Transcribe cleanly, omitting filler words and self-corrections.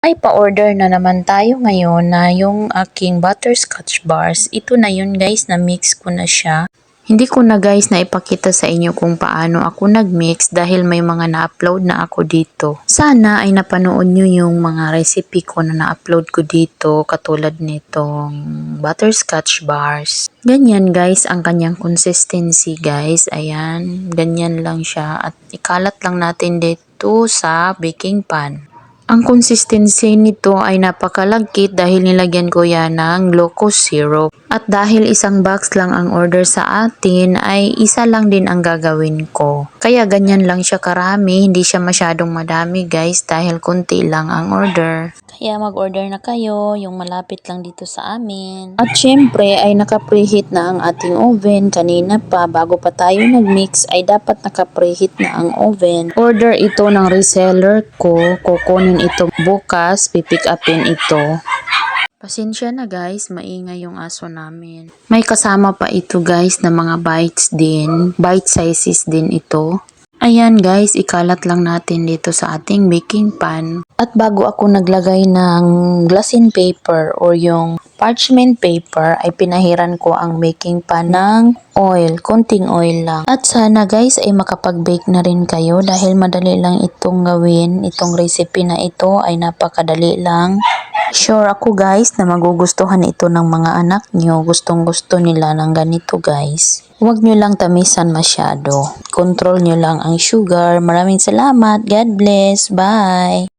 May pa-order na naman tayo ngayon na yung aking butterscotch bars. Ito na yun guys, na-mix ko na siya. Hindi ko na guys na ipakita sa inyo kung paano ako nag-mix dahil may mga na-upload na ako dito. Sana ay napanood nyo yung mga recipe ko na na-upload ko dito katulad nitong butterscotch bars. Ganyan guys ang kanyang consistency guys. Ayan, ganyan lang siya at ikalat lang natin dito sa baking pan. Ang consistency nito ay napakalagkit dahil nilagyan ko yan ng glucose syrup. At dahil isang box lang ang order sa atin ay isa lang din ang gagawin ko. Kaya ganyan lang siya karami, hindi siya masyadong madami guys dahil konti lang ang order. Kaya mag-order na kayo, yung malapit lang dito sa amin. At syempre ay naka-preheat na ang ating oven. Kanina pa, bago pa tayo nag-mix ay dapat naka-preheat na ang oven. Order ito ng reseller ko, kukunin ito bukas, pipick upin ito. Pasensya na guys, maingay yung aso namin. May kasama pa ito guys na mga bites din, bite sizes din ito. Ayan guys, ikalat lang natin dito sa ating baking pan. At bago ako naglagay ng glassine paper or yung parchment paper, ay pinahiran ko ang baking pan ng oil, konting oil lang. At sana guys ay makapag-bake na rin kayo dahil madali lang itong gawin. Itong recipe na ito ay napakadali lang. Sure ako guys na magugustuhan ito ng mga anak nyo. Gustong gusto nila ng ganito guys. Huwag nyo lang tamisan masyado. Control nyo lang ang sugar. Maraming salamat. God bless. Bye!